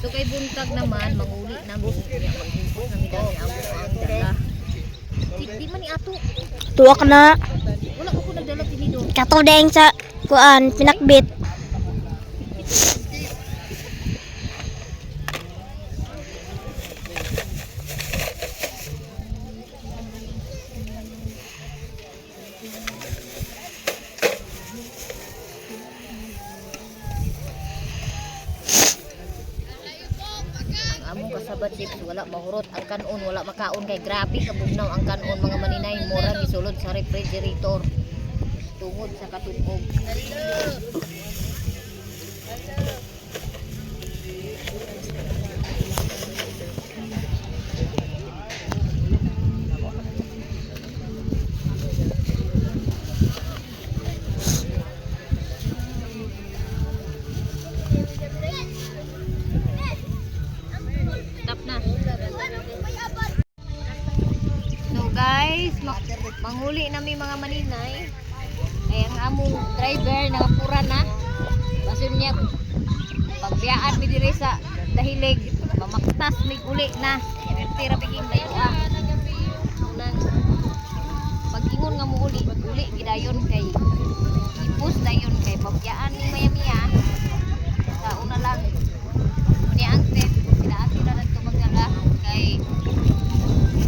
So kay buntag naman manguli na mo niya maghupot na midami amo ang dala. Di man ni ato. Tuwak na. Wala ko nagdala tinido. Kato deng sa kuan pinakbit. Among kasabat tips wala mahurot ang kanon, wala makaon kay grabe kabugnaw ang kanon mga maninay, mura gisulod sa refrigerator tungod sa katunog. So guys, manguli nami mga maninay. Ay ang among driver nakapura na. Basun niya pagbiyaan mi diri sa dahilig, mamaktas mi uli na. Tira piging layo nang pag-ingon nga mo uli gidayon kay ipus dayon kay pagbiyaan ni maya-maya. Sa una lang ni angte sila nagtumagala kay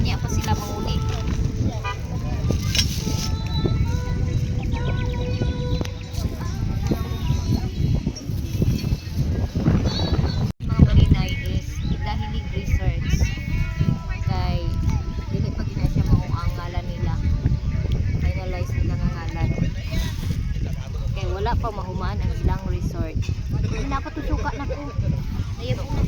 niya pa sila manguli. Mga maninay is dahilig research kay dili pa gina siya mao ang ngalan nila, finalize nila nga ngalan kay wala pa mahuman ang ilang research. Wala pa tusuka na ko ayaw ko.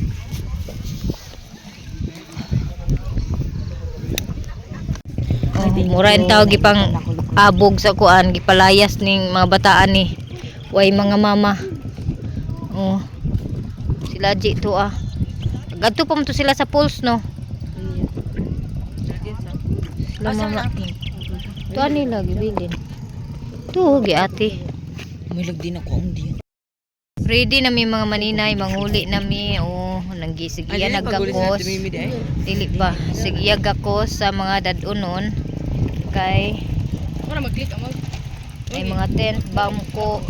Mura yung tawag gipang abog sa kuan, gipalayas ning mga bataan ni way mga mama. Oh. Sila di to Gadto pa mo to sila sa pools no. Sila mama. To ani lagi bilin. To gi ate. May lagdi na ko ang diyan. Ready na mi mga maninay, manguli na mi. Oh, nanggisigya nagakos. Dili pa. Sigya gakos sa mga dadunon. Kay Para mag-click mo. ay mga tent, bangko.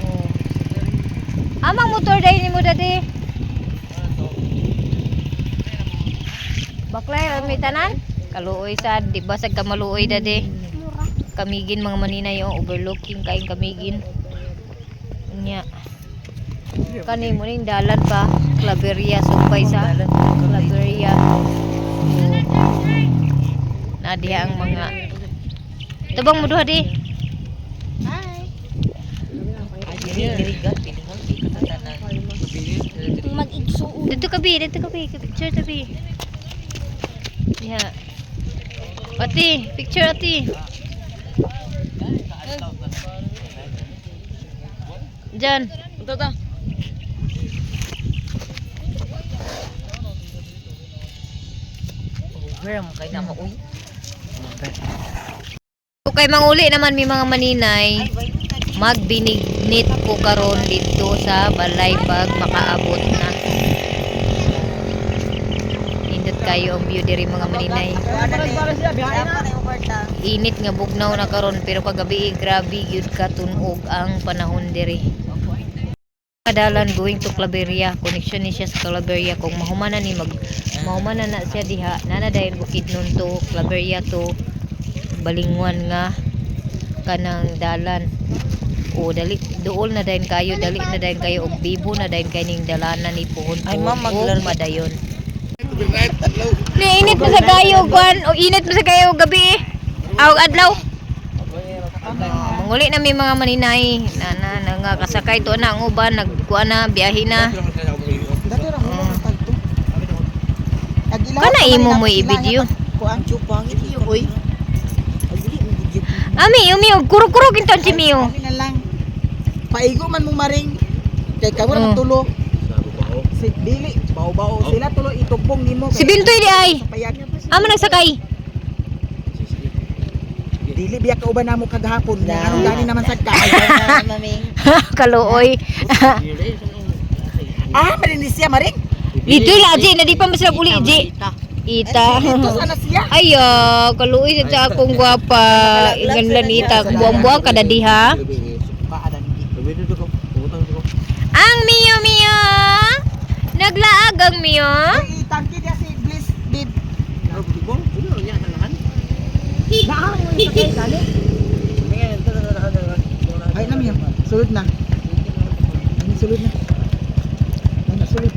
Oh. Amang motor dai nimo dadi. Baklay may tanan? Kaluoy sad, di ba sad kamaluoy dadi. Kamigin mga maninay yung overlooking kaing kamigin. Nya. Kani mo ning dalan pa, Claveria sumpay sa Claveria. Na diha ang mga tabang mo duha di. Mag-igsuon. Dito ka bi, picture tabi. Diha. Ati, picture ati. Diyan. Unta ta. Where mo kay na mo uy. Okay, manguli naman may mga maninay. Magbinignit ko karon dito sa balay pag makaabot na. Indot kayo ang view diri mga maninay. Init nga bugnaw na karon pero kagabi grabe gyud ka tunog ang panahon diri. Kadalan going to Claveria, connection ni siya sa Claveria kung mahumanan ni mahumanan na siya diha nana dahil bukid nun to Claveria to balingwan nga kanang dalan o dali dool na dayon kayo dali na dayon kayo og bibo na dayon kaning dalanan ni puhon Ay, ma'am, og madayon. Ni init mo sa kayo kwan o init mo sa kayo gabi aw adlaw. Manguli na may mga maninay na nga kasakay to na ang uban nagkuha na biyahe na. Kana imo mo i-video. Kuan chupang iyo oy. Ami, umi kuro-kuro kinton si Mio. Na lang. Paigo man mo maring kay kamo na tulo. Si dili bao-bao sila tulo itugbong nimo. Si Bintoy di ay. Amo nagsakay. Dili biya ka uban namo kagahapon. Anong gani naman sad ka? Mami. Kaluoy. Marinis siya, Maring. Dito la Ji, na di pa masarap uli Ji. Ita. Ito sana siya. Ayo, kaluoy sa akong gwapa. Inganlan ita, buang-buang kada diha. Ang Mio Mio. Naglaag ang Mio. Ay, tangki dia si Bliss did. Naan mo yung sakay kali. Ay, nam yan. Sulod na. Ay, sulod na. Ay, sulod.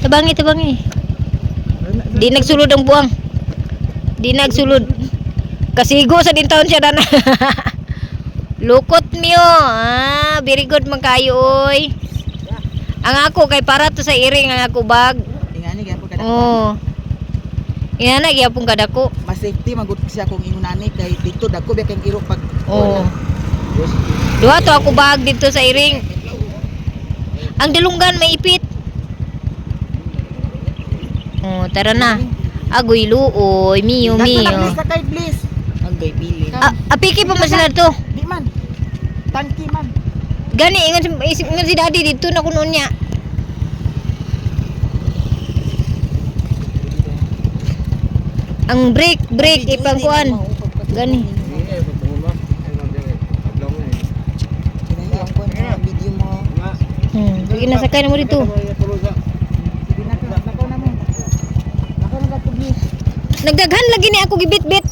Tabangi. Di nagsulod ang buang. Di nagsulod. Kasigo sa din taon siya dana. Lukot Mio. Very good man kayo oy. Ang ako kay para to sa iring ang ako bag. Ingani gyapon kada. Oh. Ina na gyapon kada ko. Mas safety magud siya kung ingunani kay dito dagko biya kay iro pag Oh. Duha to ako bag dito sa iring. Ang dalunggan may ipit. Oh, tara na. Agoy luoy, Mio. Bliss sakay Bliss. Agay pili. Apiki pa man sila to. Di man. Tangki man. Gani ingon si daddy dito na kuno niya. Ang break ipangkuan. Gani. Kinahiyang ko na video mo. Sige na sakay na mo dito. Sige na ko na mo. Nako na to Bliss. Nagdaghan lagi ni ako gibit-bit.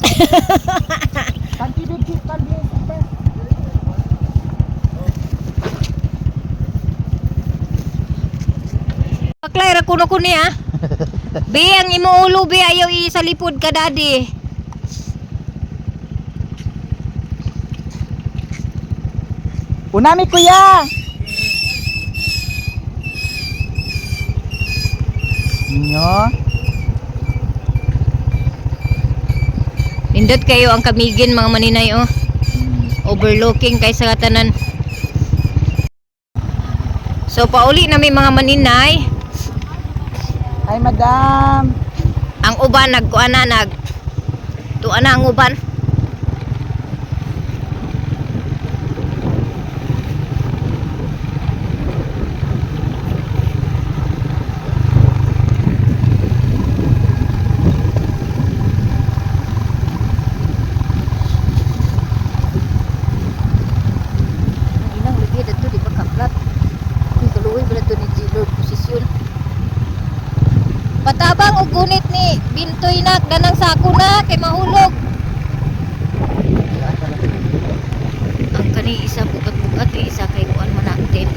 Tangki bit tangki. Paklay ra kuno ko niya. Be ang imo ulo be ayaw sa lipod ka daddy. Unami kuya. Inyo. Nindot kayo ang kamigin mga maninay oh. Overlooking kay sa katanan. So pauli na may mga maninay. Ay madam. Ang uban nagkuana tuana ang uban. Inang lagi dito di pagkaplat. Ang kaluoy bala to ni Zilord posisyon. Patabang og gunit ni Bintoy nak danang sako na kay mahulog. Ang kani isa bugat-bugat isa kay kuan man natin.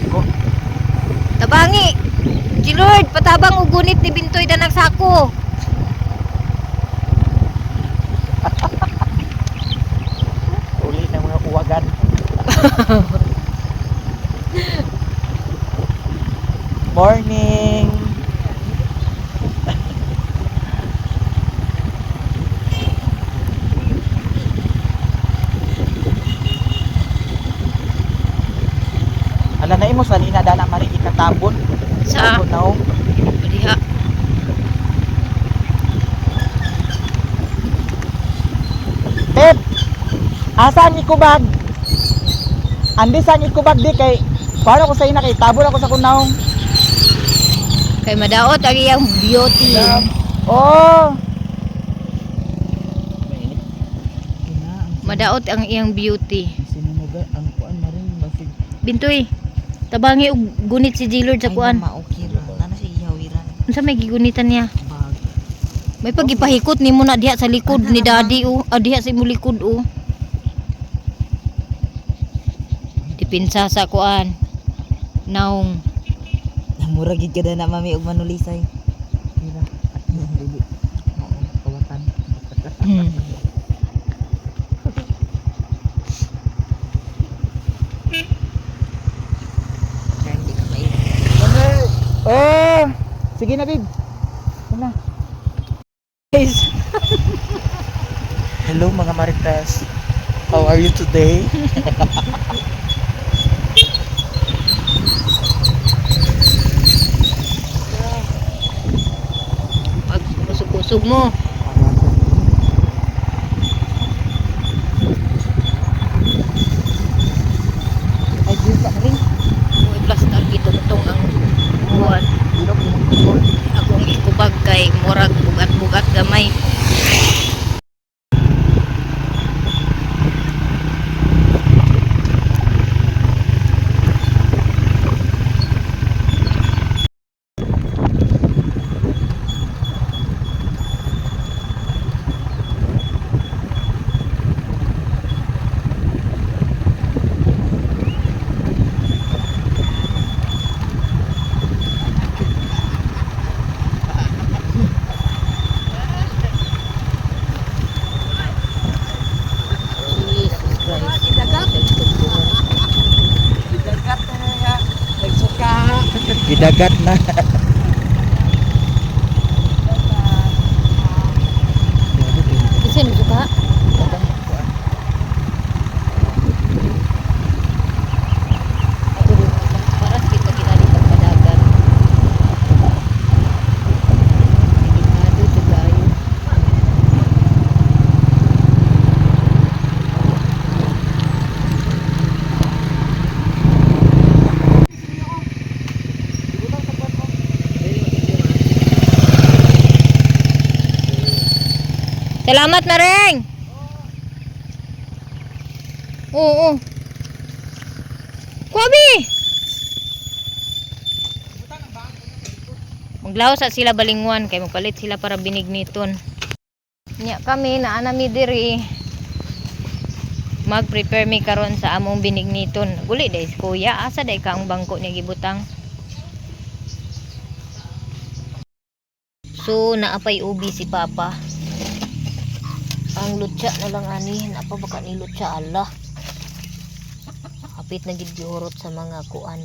Tabangi. Lord, patabang og gunit ni Bintoy danang sako. Uli ng mga uwagan. Morning. Ala na imo sa nina dana mari ikatabon. Sa Now. diha. Pep. Asa ni kubag? Andi sa ni kubag di kay paano ko sa ina kay tabon ako sa kunaw. Kay madaot ang iyang beauty. Oh. Madaot ang iyang beauty. Sinunuga ang kuan maring basig. Bintoy, tabangi og gunit si Zilord sa kuan. Maukira. Nana si ihawiran. Unsa may gigunitan niya? Bag. May pagipahikot nimo na diha sa likod ni daddy o, diha sa imo likod o. Dipinsa sa kuan. Naong Mura gid kada na mami og manulisay. Mira. Dili. Oo, kawatan. Kaya hindi ka mai. Oh, sige na, babe. Wala. guys. Hello mga Marites. How are you today? Pag kusog-kusog mo. Ay, Diyos ka rin. May plastic dito itong ang Gidagat na. Kasi nito ka? Para kita ginali pagpadagan. Delikado ito gayo. Salamat na rin. Oo. Kwabi. Maglaw sa sila balingwan kay magpalit sila para binigniton. Nya kami na anami diri. Mag-prepare mi karon sa among binigniton. Guli day kuya, asa day ka ang bangko niya gibutang. So naapay ubi si Papa. Ang lutsa na lang ani, napa baka ni lutsa ala. Hapit na gid gihurot sa mga kuan.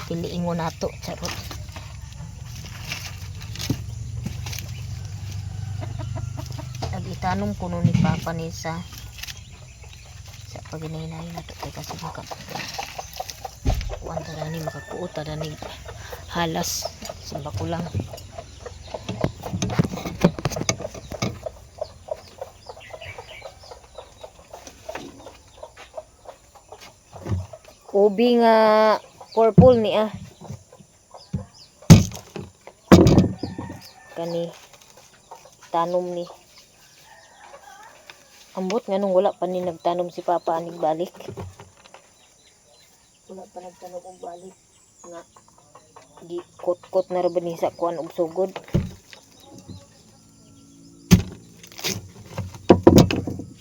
Piliin mo nato, charot. Nagitanong kuno ni Papa ni sa paginahinay nato kay kasi maka kuan ta ni makakuot ta ni halas simba ko lang. Ubi nga purple ni kani tanom ni ambot nga nung wala pa ni nagtanom si Papa anig balik, wala pa nagtanom og balik nga di kot-kot na ra ba ni sa kuan og sugod.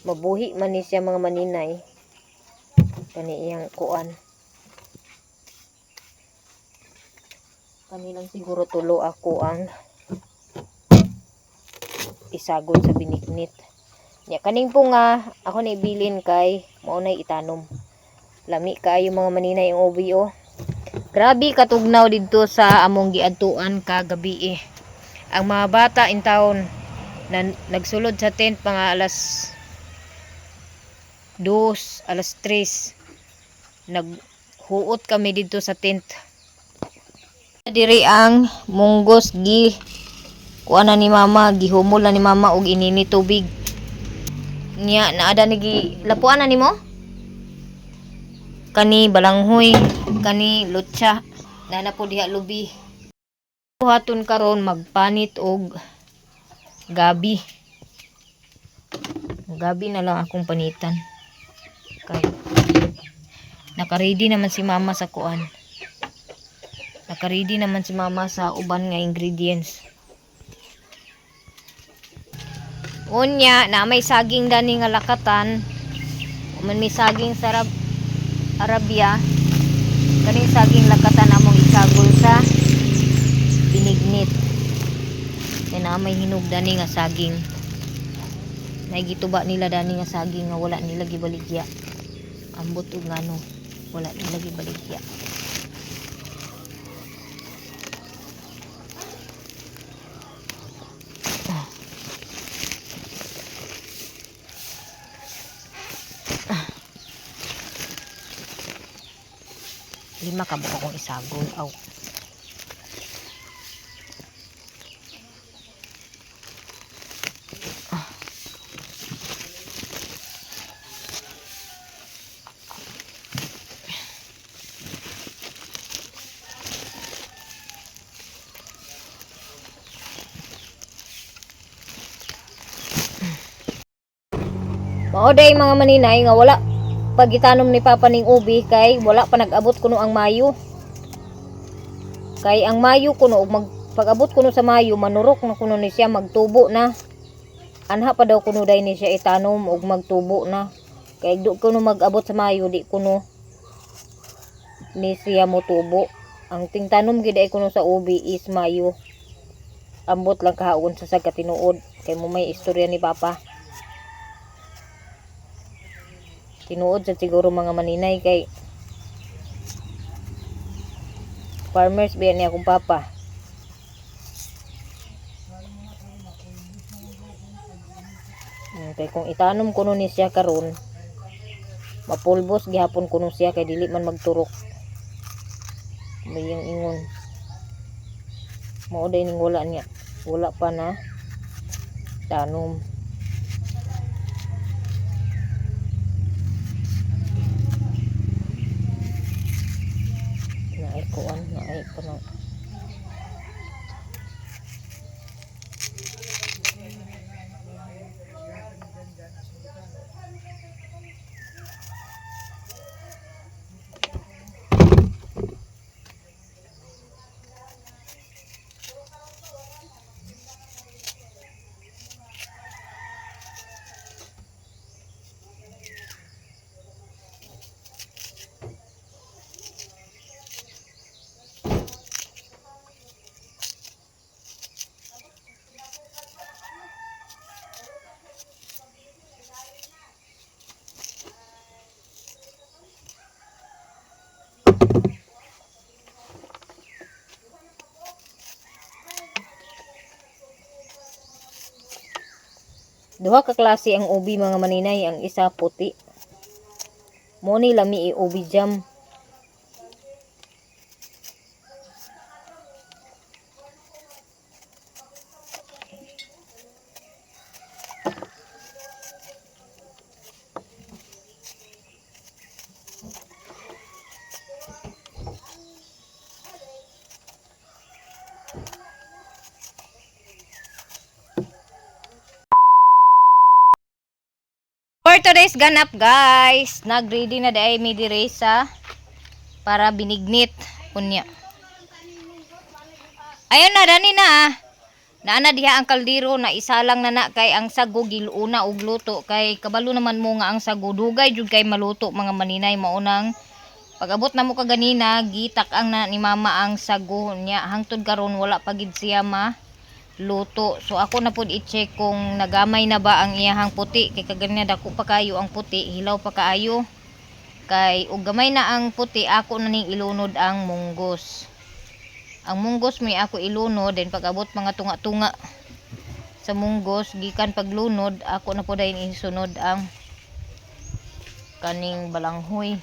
Mabuhi man ni siya mga maninay kani iyang kuan. Kanilang siguro tulo ako ang isagol sa binignit. Ya kaning po nga ako na ibilin kay mao nay itanom. Lami kaayo mga maninay ang ubi oh. Grabe katugnaw didto sa among giadtuan kagabi eh. Ang mga bata in town na nagsulod sa tent mga alas 2, alas 3. Naghuot kami dito sa tent. Diri ang munggos gi kuana ni Mama, gihumol na ni Mama og inini tubig. Nya naada ni lapuan na nimo? Kani balanghoy, kani lutsa, nana po diha lubi. Buhaton karon magpanit og gabi. Gabi na lang akong panitan. Kay naka-ready naman si Mama sa kuan. Naka-ready naman si Mama sa uban nga ingredients. Unya na may saging dani nga lakatan. Man may saging sa Arabia. Kaning saging lakatan among isagol sa binignit. Na may hinog dani nga saging. Naigituba nila dani nga saging nga wala nila gibaligya. Ambot og ngano wala nila gibaligya. Lima ka ba akong isagol? Aw. Mao day mga maninay nga wala pagitanom ni Papa ning ubi kay wala pa nag-abot kuno ang Mayo. Kay ang Mayo kuno ug pag-abot kuno sa Mayo manurok na kuno ni siya magtubo na. Anha pa daw kuno day ni siya itanom ug magtubo na. Kay do kuno mag-abot sa Mayo di kuno ni siya motubo. Ang tingtanom gid ay kuno sa ubi is Mayo. Ambot lang kahaon sa sagkatinuod kay mo may istorya ni Papa. Tinuod sa siguro mga maninay kay Farmers biya niya akong papa. Kay kung itanom kuno ni siya karon, mapulbos gihapon kuno siya kay dili man magturok. May yung ingon. Mao day ning wala niya. Wala pa na tanom. Naikuan, naiko na. Duha ka klase ang ubi mga maninay, ang isa puti. Mo ni lami ubi jam. For today's ganap guys, nag-ready na day mi dire sa para binignit kunya. Ayun na dani na. Naana diha ang kaldero na isa lang na kay ang sago giluna og luto kay kabalo naman mo nga ang sago dugay jud kay maluto mga maninay maunang pag-abot na mo ka ganina gitak ang na ni mama ang sago niya hangtod karon wala pa gid siya luto. So ako na pud i-check kung nagamay na ba ang iyahang puti kay kaganya dako pa kayo ang puti, hilaw pa kaayo. Kay ug gamay na ang puti, ako na ning ilunod ang munggos. Ang munggos may ako ilunod then pag-abot mga tunga-tunga sa munggos gikan paglunod ako na pud dayon isunod ang kaning balanghoy.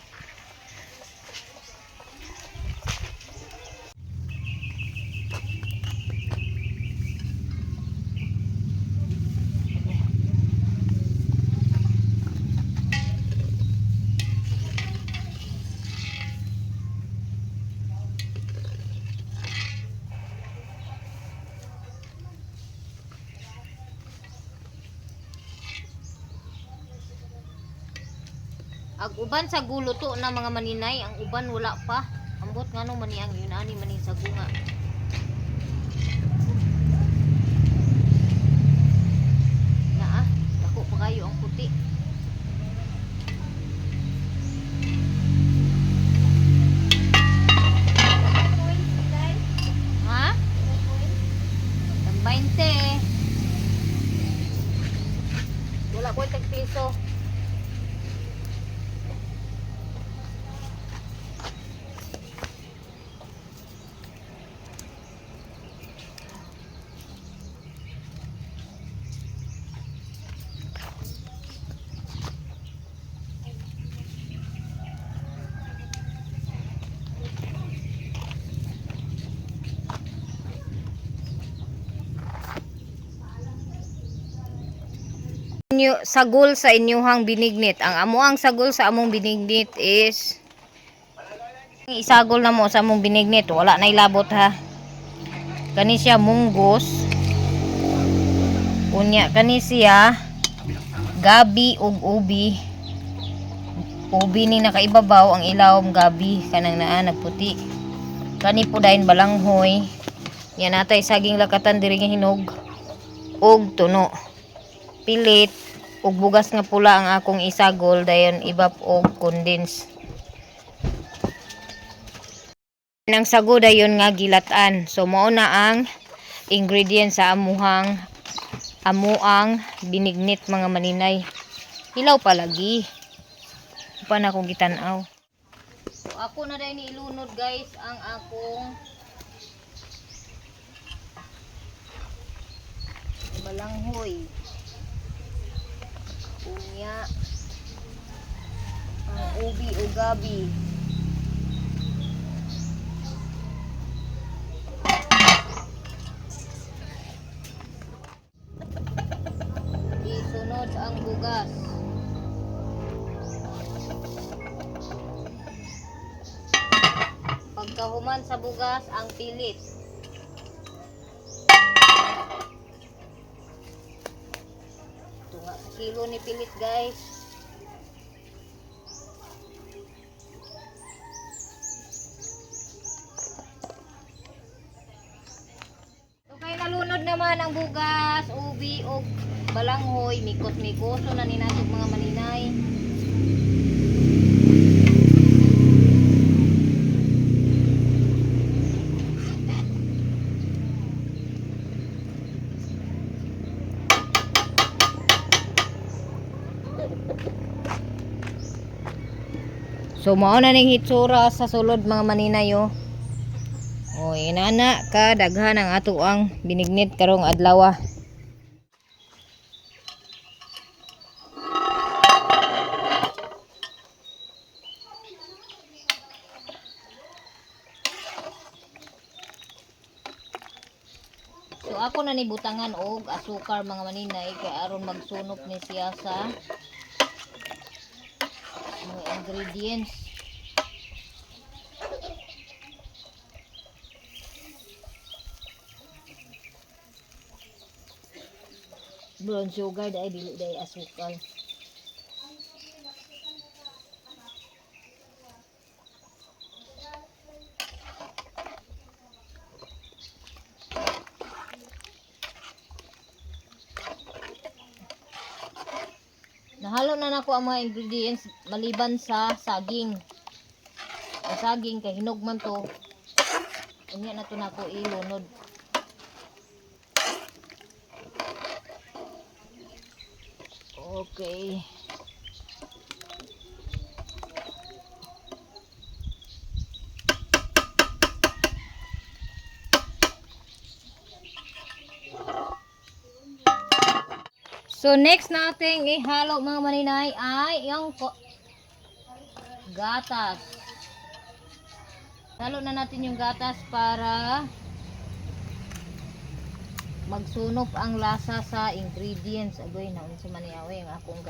Ang uban sa guluto na mga maninay, ang uban wala pa. Ambot ngano man ang yun ani maning sago nga. Naa, dako pa kayo ang puti. Ha? Ang 20. Wala ko tag piso. Sagol sa inyuhang binignit. Ang amuang sagol sa among binignit is isagol na mo sa among binignit. Wala na ilabot ha. Kani siya munggos. Unya kani siya gabi ug ubi. Ubi ni nakaibabaw ang ilawom gabi kanang naa nagputi. Kani po dahin balanghoy. Yan natay saging lakatan diri nga hinog ug tuno. Pilit ug bugas nga pula ang akong isagol dayon ibap og condense. Nang sago dayon nga gilatan. So mao na ang ingredients sa amuang binignit mga maninay. Hilaw pa lagi. Pa na akong gitan-aw. ako na dahil ilunod guys ang akong balanghoy. Unya ang ubi o gabi. Isunod ang bugas. Pagkahuman sa bugas ang pilit. Ito nga sa kilo ni pilit guys. So kay nalunod naman ang bugas, ubi o balanghoy, mikot-mikoso na ni nato mga maninay. So mao na ning hitsura sa sulod mga maninay oh. O inana ka daghan ang ato ang binignit karong adlaw. So ako na ni butangan og asukar mga maninay kay aron magsunop ni siya sa mga ingredients. Brown sugar dahil dili dahil asukal. Nahalo na nako ang mga ingredients maliban sa saging. Ang saging kay hinog man to. Unya na to nako ilunod. Okay. So next nating ihalo mga maninay ay yung gatas. Halo na natin yung gatas para magsunop ang lasa sa ingredients. Agoy na unsa man yaw ang akong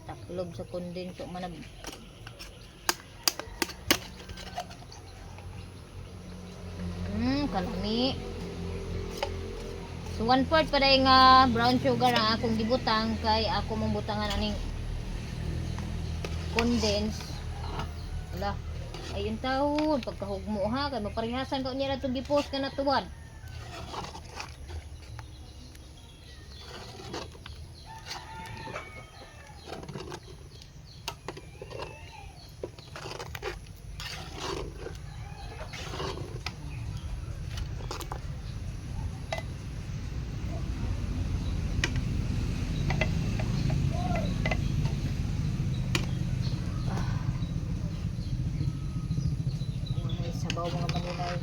taklob sa kondenso manab. Kalami. So 1/4 pa day nga brown sugar ang akong gibutang kay ako mong butangan aning condense. Wala. Ayun taon pagkahugmo ha kay maparihasan ko niya na itong gipos ka na tuwad. Sabaw mga maninay.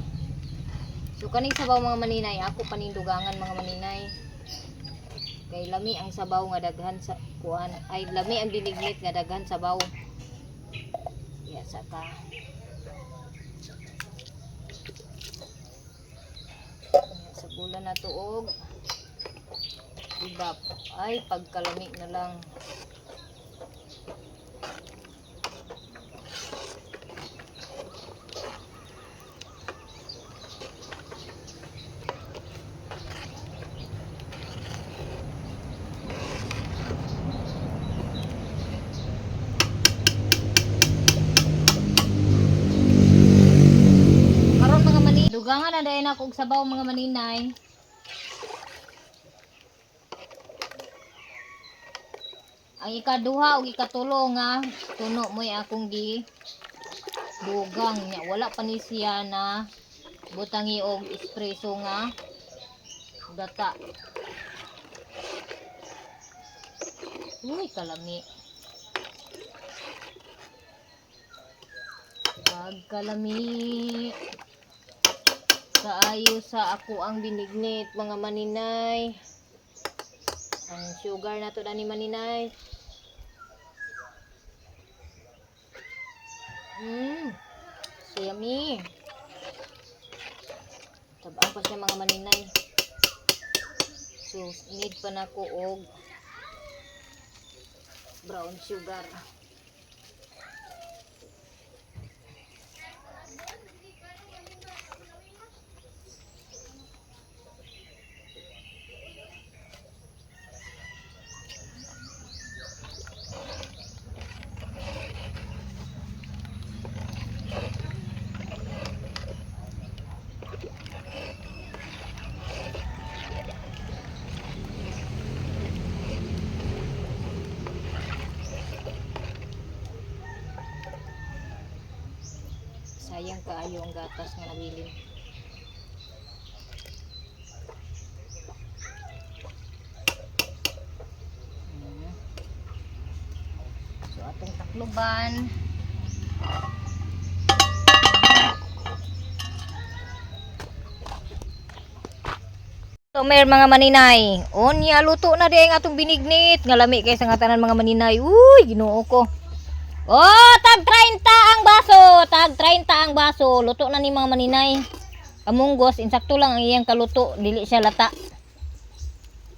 So kaning sabaw mga maninay, ako panindugangan mga maninay. Kay lami ang sabaw nga daghan sa kuan, ay lami ang dinignit nga daghan sabaw. Ya saka. Sa bulan na tuog. Ibap ay pagkalami na lang. Dugangan na dahil ako og sabaw mga maninay. Ang ikaduha ug ikatulo nga tuno mo'y akong gi dugang nya wala pa ni siya na butangi og espresso nga gata. Uy kalami. Pagkalami. Kaayo sa ako ang binignit mga maninay. Ang sugar na to ni maninay. So yummy. Tabang pa siya mga maninay. So need pa na ko og brown sugar. Sayang kaayo ang gatas nga nabilin. So atong takloban. So mer mga maninay, onya luto na di ang atong binignit nga lami kay sa nga tanan mga maninay. Uy, Ginoo ko. Oh, tag 30 ang baso, tag 30 ang baso. Luto na ni mga maninay. Kamunggos, insakto lang ang iyang kaluto, dili siya lata.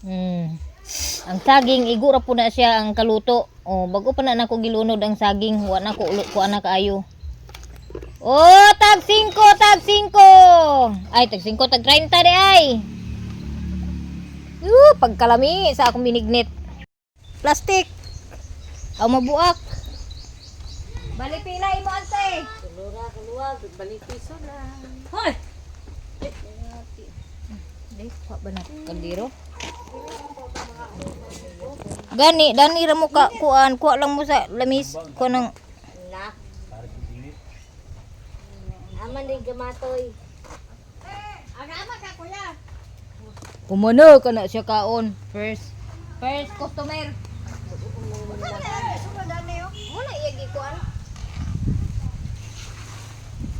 Ang saging igura po na siya ang kaluto. Oh, bago pa na nako gilunod ang saging, wa na ko ulo ko ana kaayo. Oh, tag 5, tag 5. Ay, tag 5, tag 30 di ay. Pagkalami sa akong binignit. Plastic. Aw mabuak. Balipila imo ante. Kulura, kaluwag, balik piso lang. Hoy. Dai, pa ba na kaldero? Gani, dani ra mo ka kuan, kuha lang mo sa lamis ko nang Na. Aman din gamatoy. agama ka kuya. Kumano ka na siya kaon. First customer. Wala iya gikuan.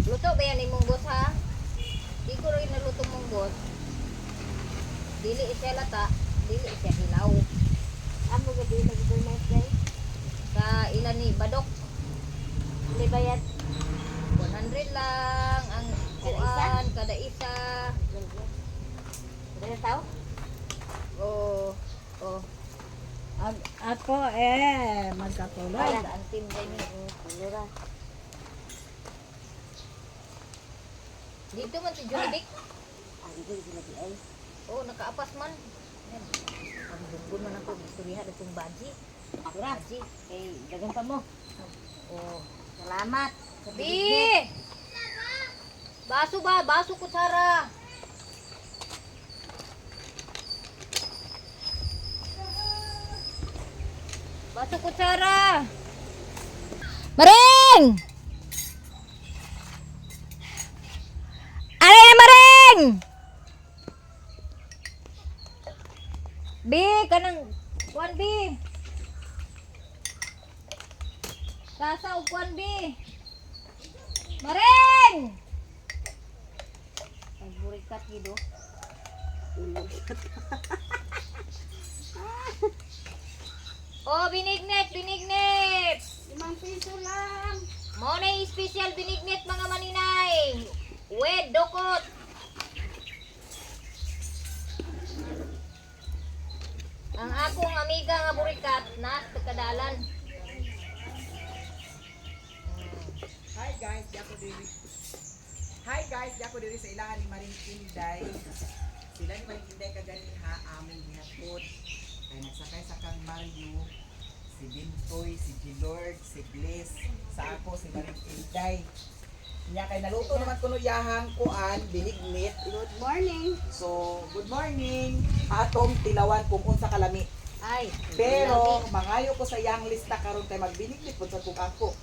Luto ba yan imong boss ha? Di ko rin naluto mong boss. Dili siya lata, dili siya hilaw. Amo gabi nag-donate guys. Sa ilan ni Badok, Hindi bayad. 100 lang ang kuan kada isa. Dala tao? Oh, oh. Ako magkatulog. Ay, ang team din ni. Kulura. Dito man si Jovic. Hindi sila di ay. Oh, nakaapas man. Yan. Ang dunggon man ako. Istorya na itong baji. Baji. Kay dagan pa mo. Oh. Salamat. Sabi! Baso ba? Baso kutsara. Baso kutsara. Maring! Ano na Maring? B, kanang kuan B. Tasa og kuan B. Maring! Ay, burikat gido. Oh, binignet, binignet. 5 piso lang. Mo na yung special binignet mga maninay. Wed, dokot. Ang akong amiga nga burikat na kadalan. Hi guys, Jaco diri. Hi guys, Jaco diri sa ilahan ni Maring Inday. Sila ni Maring Inday kagani ha among ginatod. Kay nagsakay sa kang Mario, si Bintoy, si Gilord, si Bliss, sa ako si Maring Inday. Nya kay naluto naman kuno yahang kuan binignit. Good morning. So, good morning. Atong tilawan kung unsa kalami. Ay, Pero mangayo ko sa yang lista karon kay magbinignit pud sa kung ako.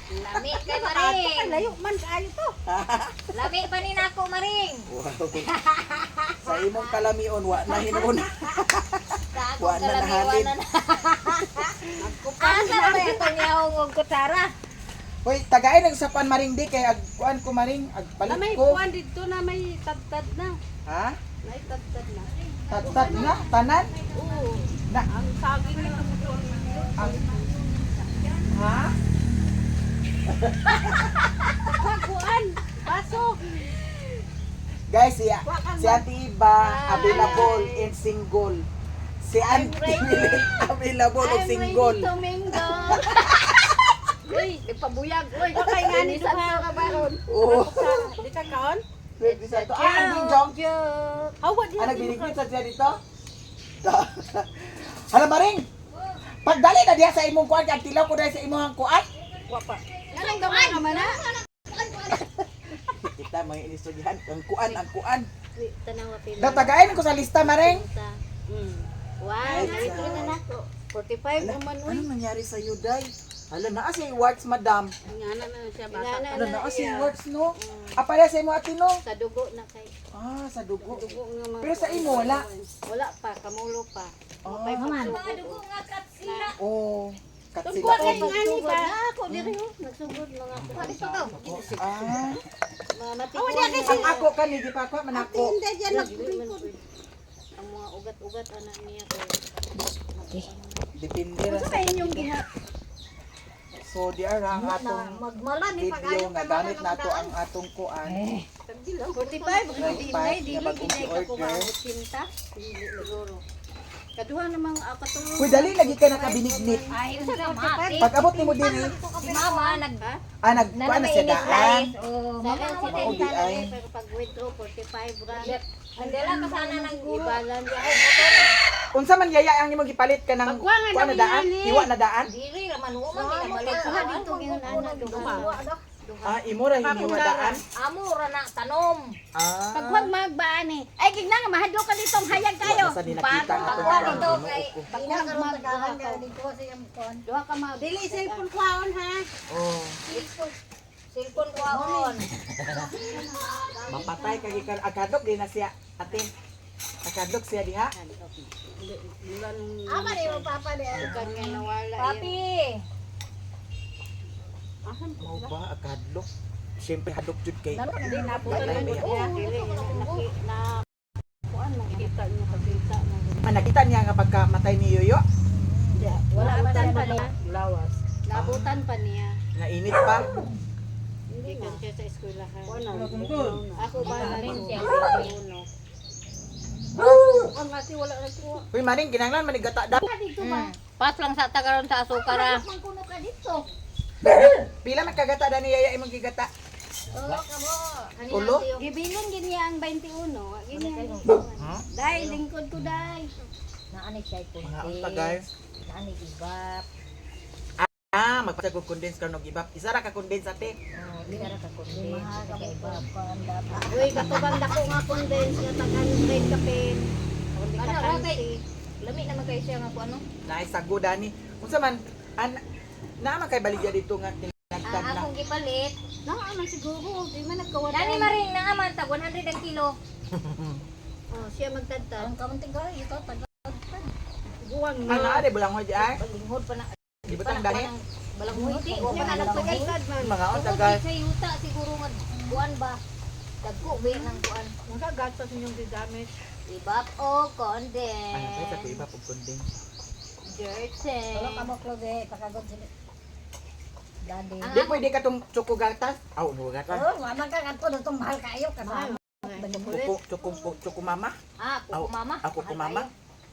lami kay Maring. Layo man kayo to. Lami pa ni nako Maring. Wow. Sa imong kalamion wa na hinuon. Sa akong Wa na kalamiwan nahalin. na. Asa na ba itong yahong og kutsara? Hoy, tagay ng sapan maring di kay agkuan ko maring Na agpalit may ko. kuwan dito na may tad-tad na. Ha? May tad-tad na. Tatat nga tanan. Oo. Na Ang saging na ang ha? kuwan. Baso. Guys, si Ate Iba available in single. Si Auntie Mili available in single. mingle. Uy, ipabuyag. Uy, okay nga ni Duha. Oo. Di ka kaon? Pwede sa to. Ah, ang jong. Hawa di. Ah, nagbinigit sa siya dito? Hala maring. Pagdali na diya sa imong kuan kay tilaw ko dahil sa imong kuan. Wapa. Anong gawa naman na? Kita may inistoryahan ang kuan. Tanawa pila. Datagain ko sa lista maring. Wow, Ay, narito sa- na nako. 45 naman uy. Ano nangyari sa iyo, Day? Hala na si words, madam. Ngana na siya basa. Ngana Hala na si words, no? Apala sa imo ati, no? Sa dugo na kay. Ah, sa dugo. Dugo nga mga. Pero sa imo, wala. Wala pa, kamulo pa. Ah, Dugo nga oh. Tungkol Katsila. kay ngani ba? Ako diri ho, nagsugod mga kuan ito daw. Ah. Mga mati. Awa di kasi Ang ako kan, hindi pa ako, manako. hindi diyan nagpikon. Ang mga ugat-ugat anak niya ko. Depende ra Sa sa inyong giha. So, di ara ang atong Magmala video nga gamit nato ang atong kuan. 45 Right, hindi na bagong order. Sinta. Hindi siguro. Kaduha namang katulong. Uy, dali lagi ka nakabinignit. Ay, sa mati. Pag abot nimo diri, Si mama nag kuan na siya daan. Oh, Mama mama ko Mao di ay. pero pag withdraw 45 rand. Ang dala ka sana ng guro. Ibalan di ako Unsa man yaya ang imong gipalit ka ng Pagkuha nga kuan na daw daan? yan, eh. Hiwa na daan? Diri raman mo man ginabalik Duha sa dito gyud ana duha. Ah, imo ra hiniwa daan? amo ra na tanom. Ah. Pag huwag magbaan eh. Ay, gigna nga, mahadlo ka ditong hayag kayo. Wala sa di nakita nga Pagkuha itong dito kuan, kay tinuok ko. Pag huwag magbaan ka dito sa iyong kon. Duha ka mag... Dili, cellphone kwaon ha. Oh. cellphone kuhaon. Mapatay kay gikan akadok di na siya. Ate. Akadok siya diha. Ama ni mo papa di. Bukan nga nawala yan. Papi. Asan Mao ba akadok? Siyempre hadok jud kay. Hindi naputan Wala na ba niya. yan? Dili, na... Kuan, nakita niyo kabita. Ah, nakita niya nga pagkamatay ni Yoyo. Wala Nabutan pa pa niya. Lawas. Nabutan pa niya. Nainit pa. Hindi kan siya sa eskwelahan. Ako ba Wala na rin rin siya. siya? Ang ati wala na kuha. Uy, maring kinanglan manigata da. Dito ba? Pas lang sa tagaron sa asukar ah. Mangkuno ka dito. Pila man kagata da ni yaya imong gigata? Oo, kamo. Ulo? Gibilin gini ang 21. Gini. Ha? Dai, lingkod ko dai. Naani siya ito. Mga unta guys. Naani ibap. Ah, magpasag ko condense karon og ibap. Isa ra ka condense ate. Oh, di ara ka kundi. Sa ibap. Uy, katubang dako nga condense nga tagan red kapin. Hindi ka Ano, tansi. okay. Lami naman kayo siya nga kung ano. Naisago dani. Unsa man naa man kay baligya dito nga tinagtad na. Akong gipalit. Naa siguro, di man nagkawala. Dani maring naaman tag 100 ang kilo. Oh, siya magtadtad. Ang kamunting ka ito tag Buwang Ah, naa de bulang hoy ay. linghod pa na. Gibutang dani. Balang muhiti o Siya pa nga na nagpagayad man. Mga unta Tungkol guys. sa yuta siguro nga kuan ba. Dagko ba ng kuan. Nagagastos ninyong gigamit. Ibap o Ano condense. kay sa ko ibap og condense. Jersen. kloge, pakagod sila. Daddy. Ang Di pwede ka tong choco gatas. Aw, no gatas. wala ka kanto dito mahal kayo kasama. Choco mama. Ah, kuko mama. Ako ko mama.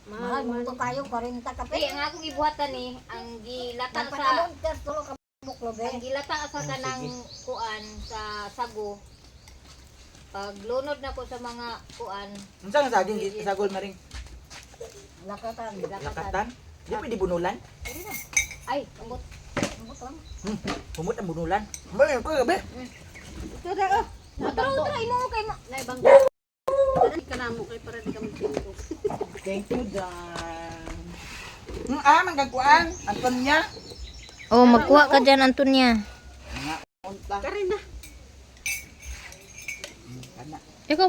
Mahal mo to tayo 40 ka Kaya ang akong gibuhatan ni ang gilata sa tulo ka bukloge. ang gilata sa kanang kuan sa sago. Pag lunod na ko sa mga kuan, Unsa nga saging sagol maring Lakatan. lakatan? Di pwede bunulan. ay, ambot. Humot ang bunulan. Ba, ko gabi. Ito na oh. Try mo kay mo. Naibang Dali ka na mo kay para di ka magtinto. Thank you, Dan. Manggagkuan. Antonia. Oh, magkuha ka diyan Antonia. Mga unta. Karin na. Kana. Ikaw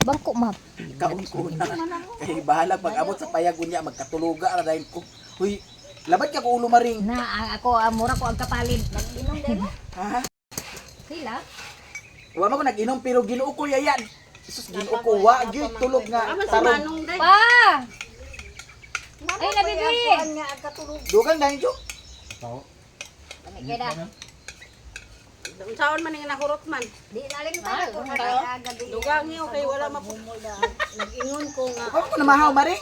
bangko map. Kaon ko na. Kay bahala pag abot sa payag unya magkatuluga ra dayon ko. Huy, labat ka ko ulo maring. Na ako mura ko ang kapalid. Nag-inom din mo. Ha? Sila? Wa man ko nag-inom pero Ginoo ko yayan. Isus Ginoo ko wa gyud tulog nga Aman si tarong. Manong day. Pa! Ay, nabibili! Nga ang katulog. Dugang dahil jo. Kami kaya na. Unsaon man nga nahurot man. Di nalim Ah, tayo. Dugang niyo kay wala nag-ingon ko nga. Wa ko namahaw mari.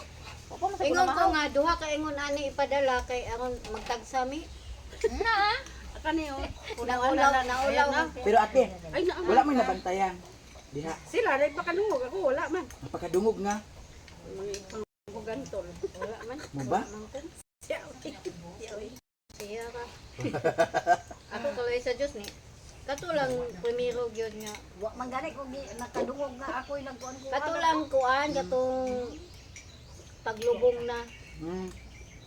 Ingon ko nga duha ka ingon ani ipadala kay aron magtagsami. Na? Kaniyo. Naulaw na. Pero ate, Ay na. wala man nabantayan. Diha, Sila dai pakanungog ako wala man. napakadungog nga. Ako gantol. Wala man. Mo ba? Siya. Siya ka. Ako kalay sa Dios ni. Katulang primero gyud nga. Wa man gani ko nakadungog nga ako nagkuan ko. Katulang kuan katong paglubong na Hmm,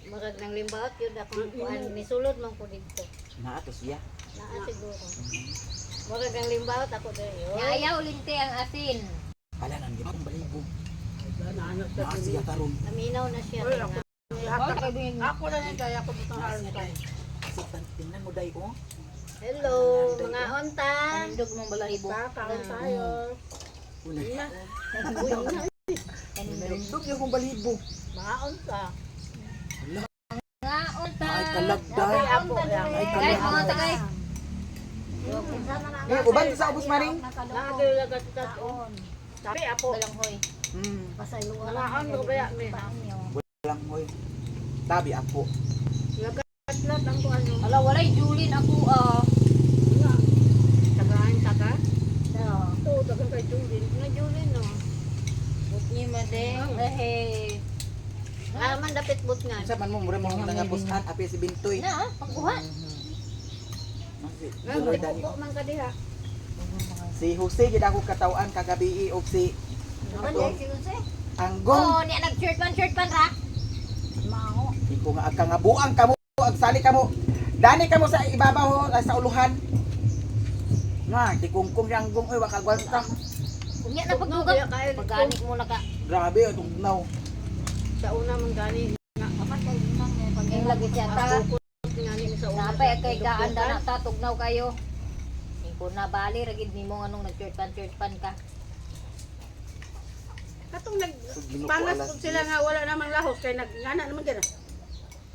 marag nang limbaot yun akong kuan nisulod man ko dito. naato siya. Naa siguro. Marag nang limbaot ako diri. Yayaw linti ang asin. Ala nang di akong balibo. Naa siya karon. Naminaw na siya. Ako na ni kaya ko dito haron kay. Kasi tingnan mo dai oh. Hello, mga onta. Andog mong balahibo. Kakaon tayo. Una. Uy, na. Nindog yung kong balibo. Mga onta. Ala, Nga, unta. ay kalagday. Apo yan. Ay Guys, mga kalagday. tagay. Eh, uban sa ubos maring. Nagay lagat taon. Sabi apo. Balang hoy. Hmm, Pasayuan. Mga on ko kaya me. lang hoy. Tabi ako. Lagat ang kuan yo. Ala, walay Julin ako Tagahan ta ka? Oo. To, dagan kay Julin. Na Julin no. Bukni madeng. Eh. Man dapit but nga. Sa man mo mura mo nga pusan api si Bintoy. Na, pagkuha. Nagbuko man ka diha. Si Jose gid ako katawan kagabi og si Balik si Jose. Anggong. Oh, niya nag-shirt pan ra. Mao. Iko nga agka nga buang kamo ag sali kamo. Dani kamo sa ibabaw sa uluhan. Nga, tikungkong yang anggong oy wa kagwanta. Kung niya na pagdugang. Pagani mo na ka. Grabe atong tugnaw. Sa una man gani Apat kay imang pag Ang lagi siya ta. ngani sa una. Napay kay gaanda na ta tugnaw kayo. Iko na bali ragid nimo anong nag-shirt pan ka. Katong pangas pud sila nga wala namang lahos kay ngana naman gina.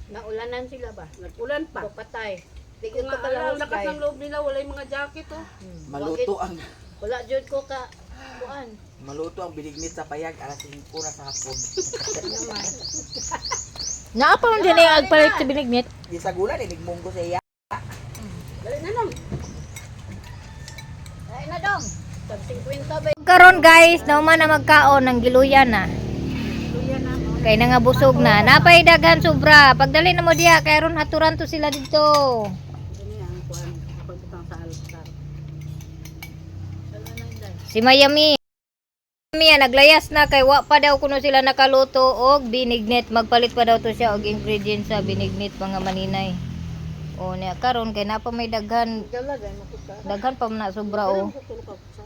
Naulanan sila ba? Nagulan pa. Patay. Di ko nga alam lakas ng loob nila wala yung mga jacket oh. Maluto ang Wala jud ko ka kuan. maluto ang binignit sa payag alas 5 na sa hapon. Naman. Naapa man din ang agpalit sa binignit. Di sa gulan inigmunggo sa iya. Dali na lang. Ay na dong. Tag 50 ba? Karon guys, nauman na magkaon ng giluyan na. Luya na. Kay na nga busog na. Napay daghan sobra. Pagdali na mo diha kay ron haturan to sila dito. Dini ang kuan pagputang sa altar. Sala na inday. Si Mayami. Mayami naglayas na kay wa pa daw kuno sila nakaluto og binignit. Magpalit pa daw to siya og ingredients sa binignit mga maninay. O niya karon kay napa may daghan Galagay mo ko ka. daghan pa man na sobra o. Tutulog ka sa.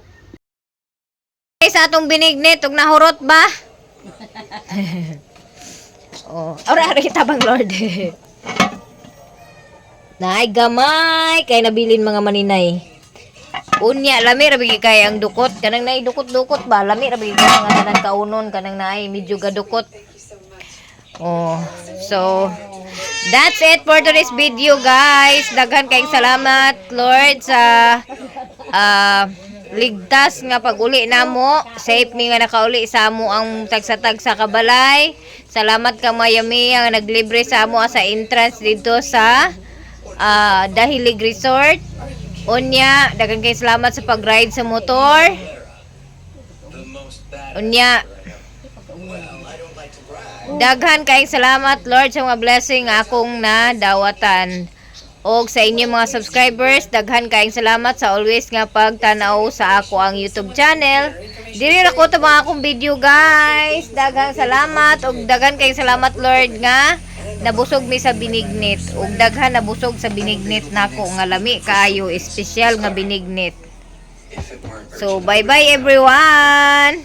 Guys, sa atong binignit ug nahurot ba? Oh, ora kita bang Lord. Naay gamay kay nabilin mga maninay. Unya lami ra bigi kay ang dukot kanang naay dukot-dukot ba lami ra bigi kay nga tanan kaunon kanang naay medyo gadukot. Oh, so that's it for today's video guys. Daghan kayong salamat Lord sa ligtas nga pag-uli namo. Safe mi nga nakauli sa amo ang tagsatag sa kabalay. Salamat ka Mayami nga naglibre sa amo sa entrance dito sa Dahilig Resort. Unya, daghang kay salamat sa pag-ride sa motor. Unya, daghan kay salamat Lord sa mga blessing nga akong nadawatan. Og sa inyo mga subscribers, daghan kayong salamat sa always nga pagtanaw sa ako ang YouTube channel. Diri ra ko to mga akong video guys. Daghang salamat og daghan kayong salamat Lord nga nabusog mi sa binignit ug daghan nabusog sa binignit nako nga lami kaayo espesyal nga binignit. So bye bye everyone.